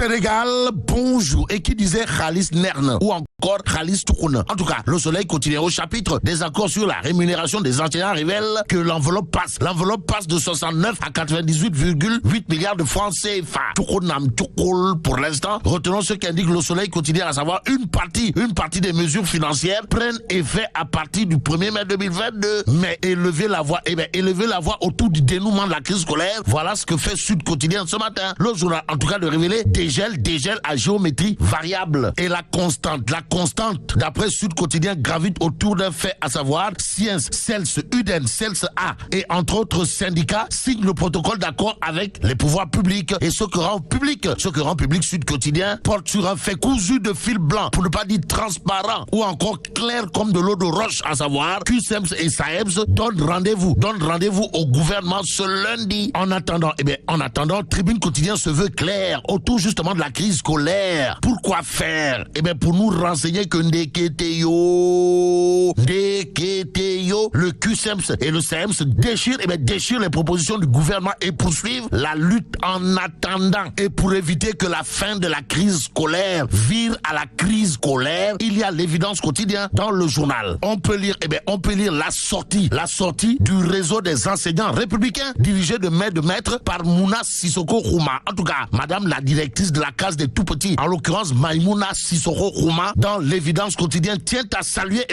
Sénégal, bonjour. Et qui disait Khalis Nerne ou encore Khalis Toukouna. En tout cas, le Soleil continue au chapitre des accords sur la rémunération des enseignants révèle que l'enveloppe passe. L'enveloppe passe de 69 à 98,8 milliards de francs CFA. Toukounam Toukoul pour l'instant. Retenons ce qu'indique le Soleil continue, à savoir une partie des mesures financières prennent effet à partir du 1er mai 2022. Mais élever la voix autour du dénouement de la crise scolaire, voilà ce que fait Sud Quotidien ce matin. Le journal, en tout cas, de révéler dégel à géométrie variable. Et la constante, d'après Sud Quotidien, gravite autour d'un fait, à savoir Sciences, CELS, UDEN, CELS A et entre autres syndicats signent le protocole d'accord avec les pouvoirs publics. Et ce que rend public Sud Quotidien porte sur un fait cousu de fil blanc, pour ne pas dire transparent, ou encore clair comme de l'eau de roche, à savoir QCEMS et SAEMS donnent rendez-vous au gouvernement ce lundi. En attendant, Tribune Quotidien se veut clair autour justement de la crise scolaire. Pourquoi faire? Pour nous renseigner que Ndeketeyo, le QCEMS et le SAEMS déchirent les propositions du gouvernement et poursuivent la lutte en attendant. Et pour éviter que la fin de la crise scolaire vire à la crise scolaire, il y a l'Évidence Quotidien dans le journal. On peut lire la sortie du réseau des enseignants républicains dirigé de maître par Mounas Sissoko Khouma. En tout cas, madame la directrice de la case des tout petits, en l'occurrence Maïmouna Sissoko Khouma, dans l'Évidence Quotidien, tient à saluer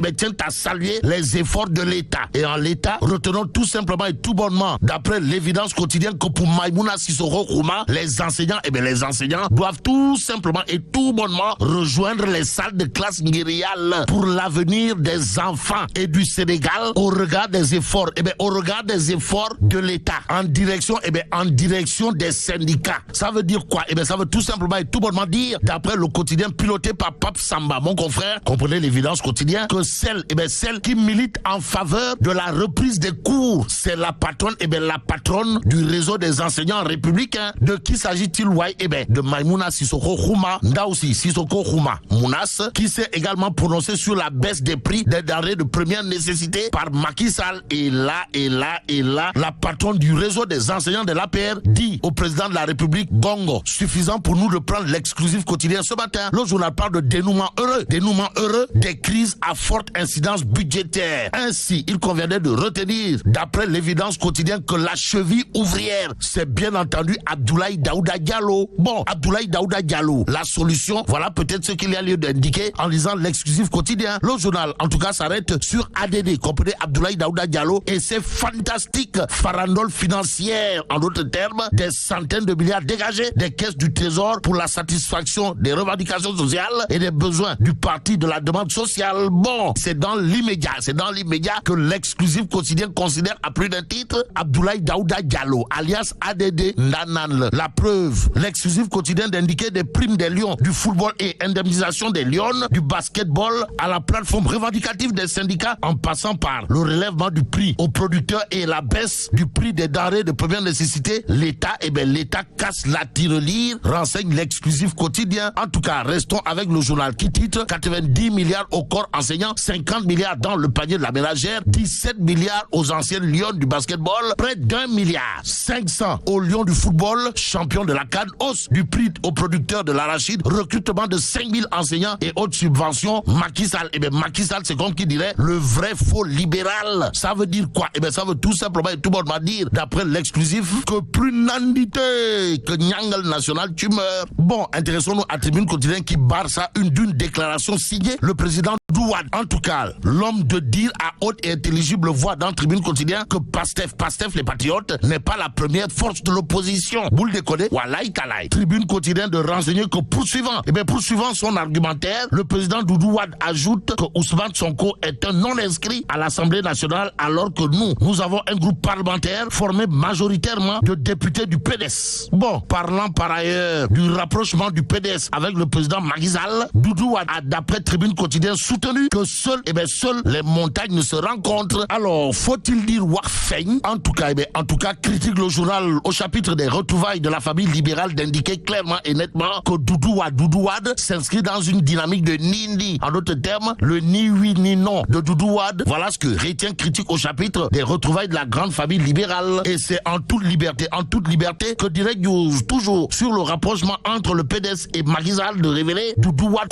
les efforts de l'État. Et en l'État, retenons tout simplement et tout bonnement, d'après l'Évidence Quotidien, que pour Maïmouna Sissoko Khouma, les enseignants doivent tout simplement et tout bonnement rejoindre les salles de classe ngiriale pour l'avenir des enfants et du Sénégal au regard des efforts, de l'État en direction des syndicats. Ça veut dire quoi? Ça veut tout simplement et tout bonnement dire, d'après le quotidien piloté par Pape Samba, mon confrère, comprenez l'Évidence Quotidien, que celle qui milite en faveur de la reprise des cours, c'est la patronne du réseau des enseignants républicains. De qui s'agit-il? De Maïmouna Sissoko Khouma, Ndaoussi Sissoko Khouma Mounas, qui s'est également prononcé sur la baisse des prix des denrées de première nécessité par Macky Sall. Et là, la patronne du réseau des enseignants de l'APR dit au président de la République, Bongo, suffisant pour nous de prendre l'exclusif quotidien ce matin. Le journal parle de dénouement heureux des crises à forte incidence budgétaire. Ainsi, il conviendrait de retenir, d'après l'Évidence Quotidien, que la cheville ouvrière, c'est bien entendu Abdoulaye Daouda Diallo. Bon, Abdoulaye Daouda Diallo, la solution, voilà peut-être ce qu'il y a lieu d'indiquer en lisant l'exclusif quotidien. Le journal, en tout cas, s'arrête sur ADD, comprenez Abdoulaye Daouda Diallo et ses fantastiques farandoles financières. En d'autres termes, des centaines de milliards dégagés des caisses du Trésor pour la satisfaction des revendications sociales et des besoins du parti de la demande sociale. Bon, c'est dans l'immédiat que l'exclusif quotidien considère à plus d'un titre Abdoulaye Daouda Diallo, alias ADD Ndananle. La preuve, l'exclusif quotidien d'indiquer des primes des lions du football et indemnisation des lions du basketball à la plateforme revendicative des syndicats, en passant par le relèvement du prix aux producteurs et la baisse du prix des denrées de première nécessité. L'État casse la tirelire, renseigne l'exclusif quotidien. En tout cas, restons avec le journal qui titre 90 milliards au corps enseignant, 50 milliards dans le panier de la ménagère, 17 milliards aux anciennes lions du basketball, près d'1 milliard 500 aux lions du football, champion de la CAN, hausse du prix aux producteurs de l'arachide, recrutement de 5000 enseignants et autres subventions. Macky Sall, c'est comme qui dirait le vrai faux libéral. Ça veut dire quoi? Ça veut tout simplement et tout bonnement dire, d'après l'exclusif, que plus nandité que Nyangal national, tu meurs. Bon, intéressons-nous à Tribune Quotidien qui barre ça d'une déclaration signée le président Douad. En tout cas, l'homme de dire à haute et intelligible voix dans Tribune Quotidien que Pastef les patriotes n'est pas la première force de l'opposition. Boule déconner, Walaï Talaï. Tribune Quotidien de renseigner que poursuivant son argumentaire, le président Doudou Wade ajoute que Ousmane Sonko est un non-inscrit à l'Assemblée nationale, alors que nous avons un groupe parlementaire formé majoritairement de députés du PDS. Bon, parlant par ailleurs du rapprochement du PDS avec le président Macky Sall, Doudou Wade a, d'après Tribune Quotidien, soutenu soutenu que seules les montagnes ne se rencontrent. Alors, faut-il dire Wafeng? En tout cas, critique le journal au chapitre des retrouvailles de la famille libérale d'indiquer clairement et nettement que Doudou Wade s'inscrit dans une dynamique de ni-ni. En d'autres termes, le ni oui ni non de Doudou Wade. Voilà ce que retient critique au chapitre des retrouvailles de la grande famille libérale. Et c'est en toute liberté que Direct News, toujours sur le rapprochement entre le PDS et Macky Sall, de révéler Doudou Wade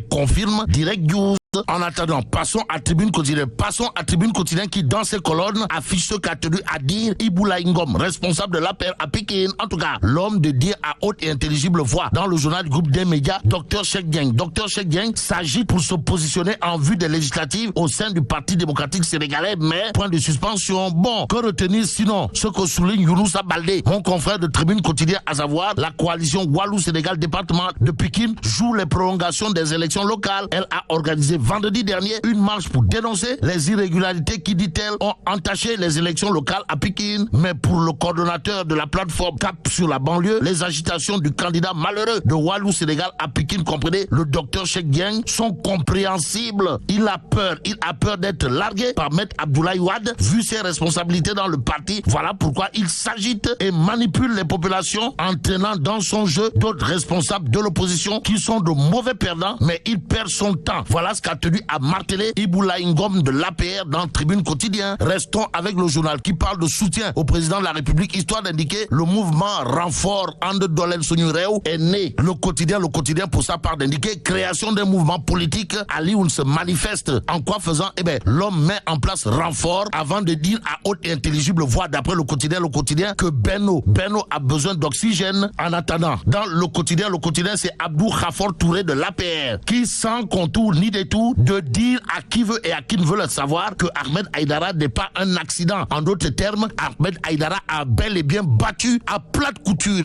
confirme Direct News. En attendant, passons à Tribune Quotidien qui, dans ses colonnes, affiche ce qu'a tenu à dire Iboulaye Ngom, responsable de l'APR à Pékin. En tout cas, l'homme de dire à haute et intelligible voix dans le journal du groupe des médias, Dr Cheikh Dieng. Dr Cheikh Dieng s'agite pour se positionner en vue des législatives au sein du Parti démocratique sénégalais, mais point de suspension. Bon, que retenir sinon ce que souligne Younoussa Baldé, mon confrère de Tribune Quotidien, à savoir la coalition Walou-Sénégal département de Pékin joue les prolongations des élections locales. Elle a organisé vendredi dernier une marche pour dénoncer les irrégularités qui, dit-elle, ont entaché les élections locales à Pékin. Mais pour le coordonnateur de la plateforme Cap sur la banlieue, les agitations du candidat malheureux de Walou Sénégal à Pékin, comprenez, le docteur Cheikh Dieng, sont compréhensibles. Il a peur d'être largué par Maître Abdoulaye Wade, vu ses responsabilités dans le parti. Voilà pourquoi il s'agite et manipule les populations, entraînant dans son jeu d'autres responsables de l'opposition qui sont de mauvais perdants, mais il perd son temps. Voilà ce qu'a tenu à marteler Iboulaye Ngom de l'APR dans Tribune Quotidien. Restons avec le journal qui parle de soutien au président de la République, histoire d'indiquer le mouvement renfort And Dolel Suñu Réew est né. Le quotidien pour sa part d'indiquer création d'un mouvement politique à l'Ioun se manifeste. En quoi faisant? L'homme met en place renfort avant de dire à haute et intelligible voix, d'après le quotidien, que Benno a besoin d'oxygène. En attendant, dans le quotidien, c'est Abdou Khafor Touré de l'APR qui, sans contour ni détour, de dire à qui veut et à qui ne veut le savoir que Ahmed Aïdara n'est pas un accident. En d'autres termes, Ahmed Aïdara a bel et bien battu à plate couture.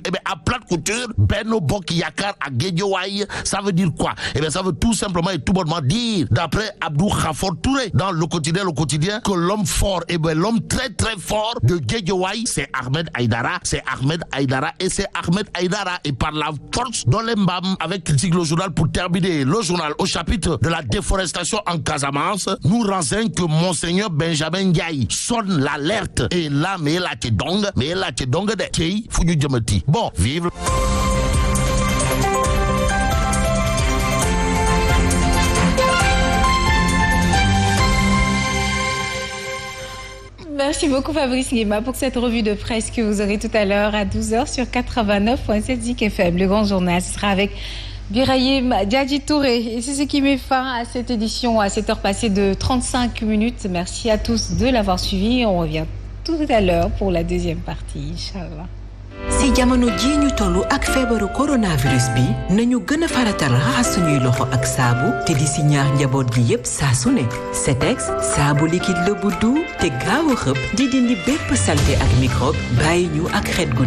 Benno Bokk Yakaar à Guédiawaye. Ça veut dire quoi? Ça veut tout simplement et tout bonnement dire, d'après Abdou Khafor Touré dans le quotidien, que l'homme fort, l'homme très très fort de Guédiawaye, c'est Ahmed Aïdara. Et par la force dans les mbam, avec critique le journal pour terminer, le journal au chapitre de la déforestation en Casamance nous renseigne que Monseigneur Benjamin Ndiaye sonne l'alerte. Et là, mais là, t'es donc de Tchei, Founou Djamati. Bon, vive. Merci beaucoup Fabrice Nguema pour cette revue de presse que vous aurez tout à l'heure à 12h sur 89.7 Zik FM. Le grand journal sera avec Birahim Diadji Touré. Et c'est ce qui met fin à cette édition à 7h passées de 35 minutes. Merci à tous de l'avoir suivi. On revient tout à l'heure pour la deuxième partie, Inch'Allah. si jamono ji ñu tollu ak feebaru coronavirus bi nañu gëna faratal raxas suñuy loxo ak saabu te di si ñaax njaboot gi yépp saa su ne Setex saabu liquide la bu du te gaaw a xëpp di dindi bépp saleté ak microbe bàyyi ñu ak xet gu